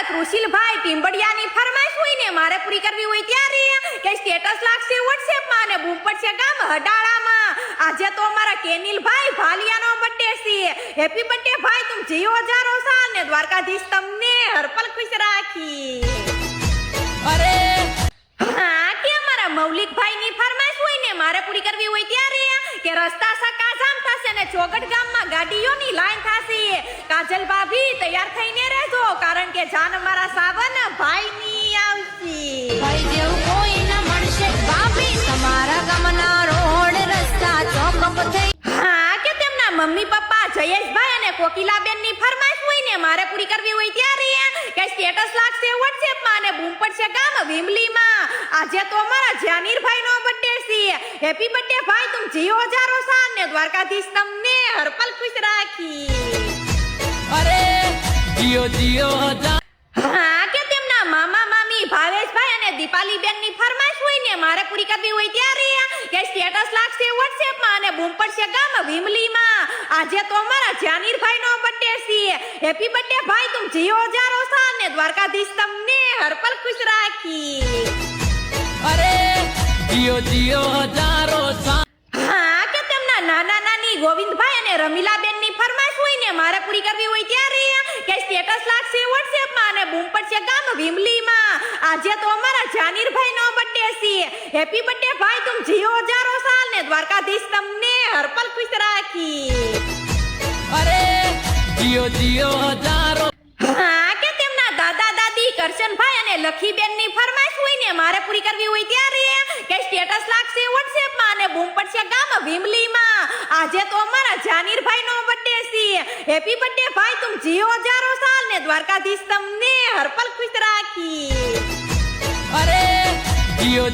કૃષિલભાઈ ટીમ્બડિયાની ફરમાઈશ હોય ને મારે પૂરી કરવી હોય ત્યારે કે સ્ટેટસ લાગશે વોટ્સએપમાં અને બૂમ પડશે ગામ હડાળામાં. આજે તો અમારા કેનિલભાઈ ભાલિયાનો બર્થડે છે. હેપી બર્થડે ભાઈ, તું જીઓ હજારો સાલ ને દ્વારકાધીશ તમને હરપલ ખુશ રાખી. અરે હા, કે અમારા મૌલિકભાઈની ફરમાઈશ હોય ને મારે પૂરી કરવી હોય ત્યારે કે રસ્તા સકા જામ થશે ને ચોગટ ગામમાં ગાડીઓની લાઈન થશે. કાજલ ભાભી તૈયાર થઈને રહેજો, કારણ કે જાન અમારા સાવન ભાઈની આવશે. ભાઈ જેવું કોઈ ન મળશે ભાભી, તમારા ગામના રોડ રસ્તા ચોકઅપ થઈ. હા, કે તેમના મમ્મી પપ્પા જયેશભાઈ અને કોકિલાબેનની ફરમાઈશ હોય ને મારે પૂરી કરવી હોય ત્યારે કે સ્ટેટસ લાગશે વોટ્સએપમાં અને બૂમ પડશે ગામ વિમલીમાં. આજે તો અમારા જાનીરભાઈનો બર્થડે છે. હેપી બર્થડે ભાઈ, તું જીઓ હજારો સાલ ને દ્વારકાધીશ તમને હરપલ ખુશ રાખી. અરે જીઓ જીઓ હા, કે તેમના મામા મામી ભાવેશભાઈ અને દીપાલીબેનની ફરમાઈશ હોય ને મારે પૂરી કરવી હોય ત્યારે કે સ્ટેટસ લાગશે વોટ્સએપમાં અને બૂમ પડશે ગામ વિમલીમાં. આજે તો અમારા જાનીરભાઈનો બર્થડે છે. હેપી બર્થડે ભાઈ, તું જીઓ હજારો સાલ ને દ્વારકાધીશ તમને હરપલ ખુશ રાખી. અરે જીઓ જીઓ હજારો સાલ. હા, કે તેમના નાના નાની ગોવિંદભાઈ અને રમીલાબેનની ફરમાઈશ હોય ને મારે પૂરી કરવી હોય ત્યારે કે સ્ટેટસ લાગશે વોટ્સએપમાં અને બૂમ પડશે ગામ વિમલીમાં. આજે તો અમારા જાનીરભાઈનો બર્થડે છે. હેપી બર્થડે ભાઈ, તું જીઓ હજારો સાલ ને દ્વારકાધીશ તમને હરપલ ખુશ રાખી. અરે જીઓ જીઓ હજારો. હા, કે તેમના દાદા દાદી કરશનભાઈ અને લખીબેનની ફરમાઈશ હોય ને મારે પૂરી કરવી હોય ત્યારે કે સ્ટેટસ લાગશે વોટ્સએપમાં અને બૂમ પડશે ગામ વિમલીમાં. આજે તો અમારા જાનીરભાઈનો બર્થડે છે. હેપી બર્થડે ભાઈ, તું જીઓ હજારો સાલ ને દ્વારકાધીશ તમને હરપલ ખુશ રાખી. અરે જીઓ